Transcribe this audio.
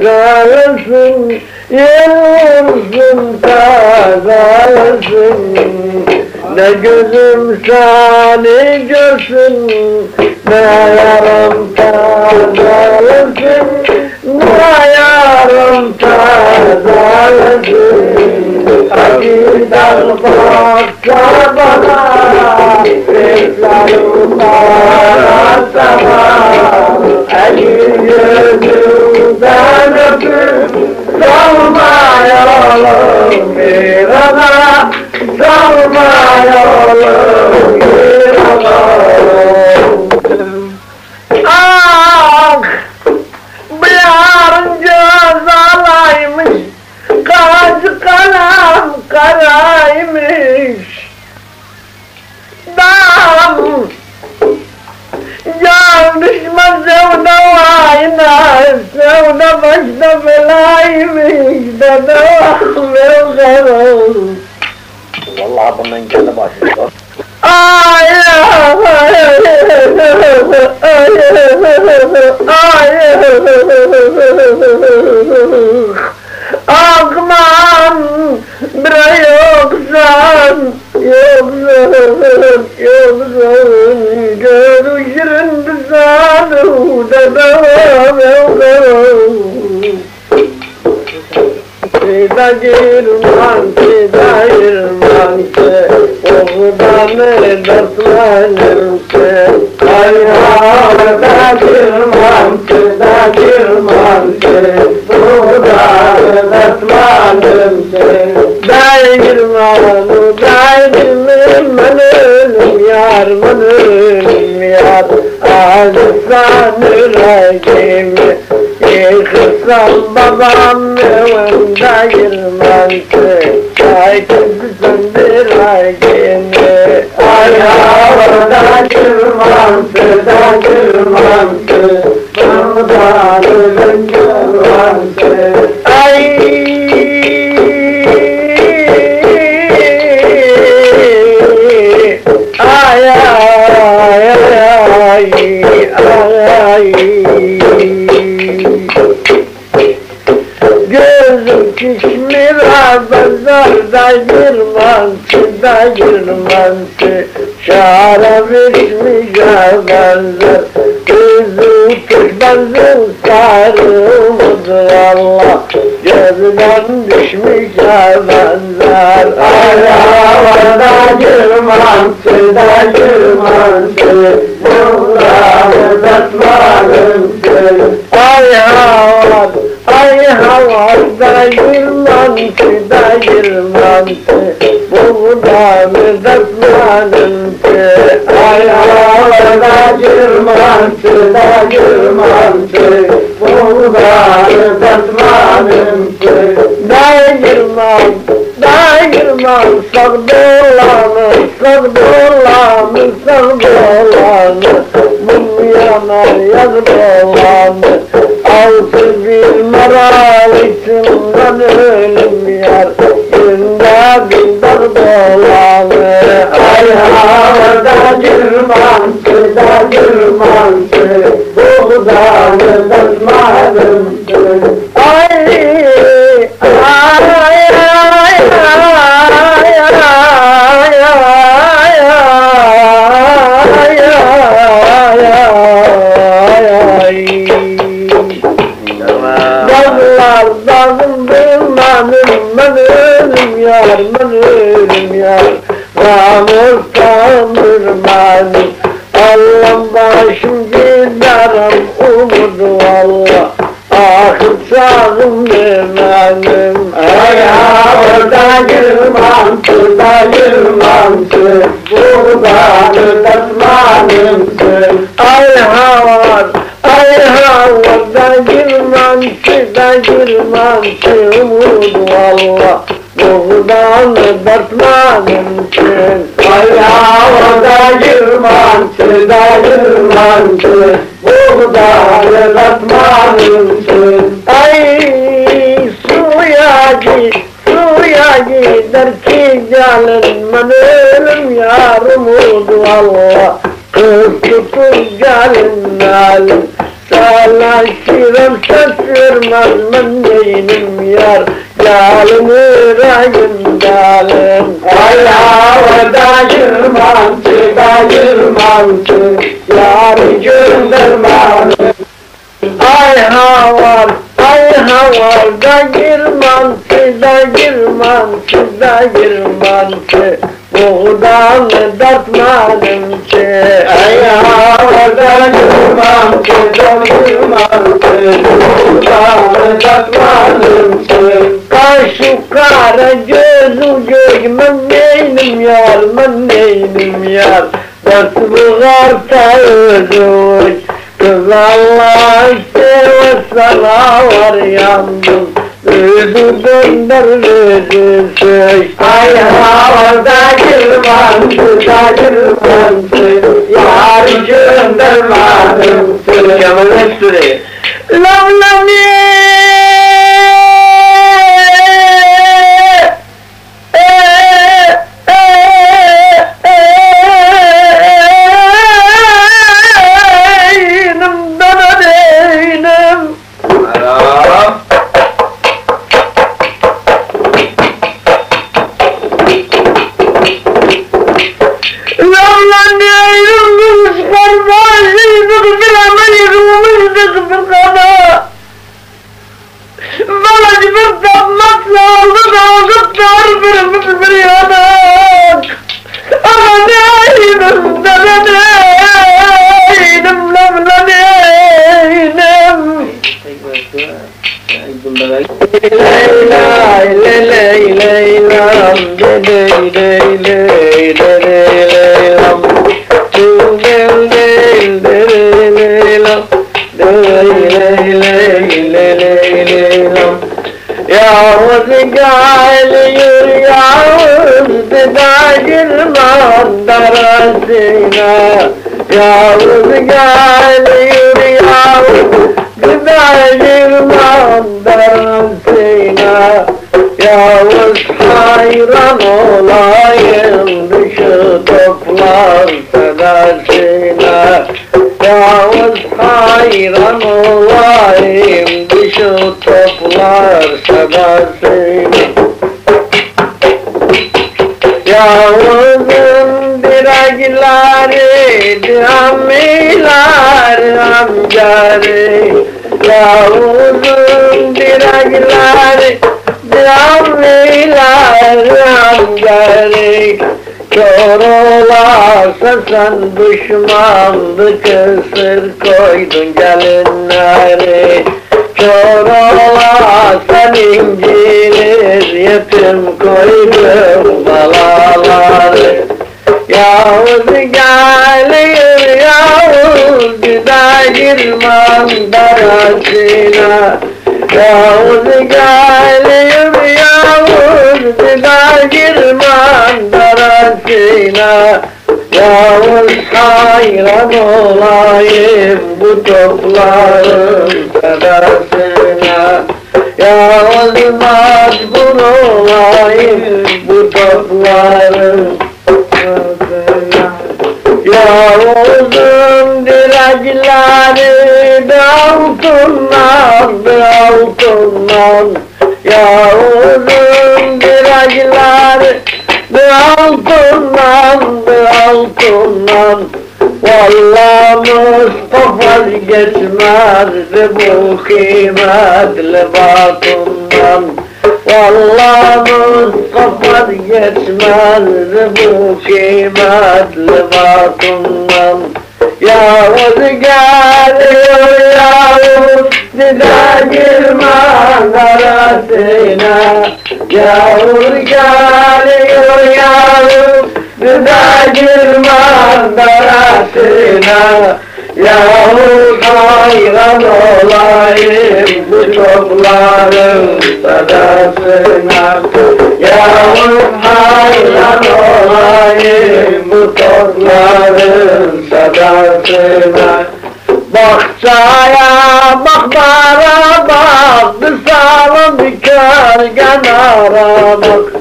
Zarısın, yılsın, tazarısın. Ne gözüm seni görsün, ne yarım tazarısın, ne yarım tazarısın. Akıdan baksa bana, beklerim bana sabah. Eli gözümden öpüp, salmayalım bir ana, salmayalım bir ana. Ah! Bu yarın cezalaymış, kaç kalam karaymış. Dam! Can düşmez sevda vayna, sevda başta belaymış, dedem mevzerim. Vallahi bundan kendi başlıyor. Ay akman bre yoksan, yoksan görüşürün bize dedem mevzerim. Fida girman, oğudan dertlenirse. Ay havada girman, oğudan dertlenirse. Day girman, ben ölüm yar, ben ölüm yar. Ağzısan yüreğimi, yıkırsam babam evinde girmezse. Ay kızım bir ay gene. Ay havada girmezse, buradan ölüm görmezse. Ay ay gözüm çişmir pazarda girmezse, şara biçmişe benzer. Gözüm tutmazın sarımıdır Allah, gözden düşmüşe benzer. Ay havada girmezse, buradan öpmezse. Ay havada girmezse, buradan öpmezse. Ay havada girmezse, buradan öpmezse. Dairman sağ dolanı, mum yanar yaz dolanı. Altı bir maral içinden ölüm yar, günde bir dar dolanı. Ay havada girmezse, buradan öpmezse. Ay dağlardan ben ölüm yar, namustan durmadım. Allah'ım başım giderim umudu Allah, ahır çağım demedim. Ay havada girmezse, buradan öpmezse. Ay havada girmezse, umudu Allah, buradan öpmezse. Ay havada girmezse, buradan öpmezse. Ay suya gider ki canım, ben ölüm yar, umudu Allah. Kız tutur gelin alim, sana şirin sesi görmez men neynim yar, yalını rayındalim. Ay havada yırmancı da yırmancı, yarı göndermedim. Ay havar da girmancı da girmancı da girmancı, buğdan dertmedim ki. Ay havada yırmancı da yırmancı, buradan tatmadım ki. Kaşı kara gözü görmem neynim yar, men neynim yar, dert buğarsa özüş. Kız Allah sevesana var yandım, özü dönder özü söz. Ay havada yırmancı da yırmancı, yarı göndermedim ki. Kemal Öztürk. Lavlani Yavuz geliyor Yavuz, da girmem darasına. Yavuz geliyor Yavuz, da girmem darasına. Yavuz hayran olayım dışı toplar sedasına. Yavuz hayran olayım dışı toplar sedasına. Yavuz'un direkleri, camiler amcarı. Yavuz'un direkleri, camiler amcarı. Kör olarsa sen düşmanlık kısır koydun gelinleri. Kör olarsan incilir yetim koydun balaları. Yavuz geliyor Yavuz, da girmem darasına. Yavuz geliyor Yavuz, da girmem darasına. Yavuz hayran olayım bu topların sedasına. Yavuz mecbur olayım bu topların sedasına. Yavuz'un direkleri altından, altından. Yavuz'un direkleri altından, altından. Vallahi Mustafa geçmez bu kıymetli batından. Vallahi Mustafa geçmez bu kıymetli batından. Yavuz geliyor Yavuz, da girmem arasına. Yavuz geliyor Yavuz, da girmem arasına. Yavuz hayran olayım bu topların sedasına. Yavuz hayran olayım bu topların sedasına. Bahçaya bakmara bak, salın kör kenara bak.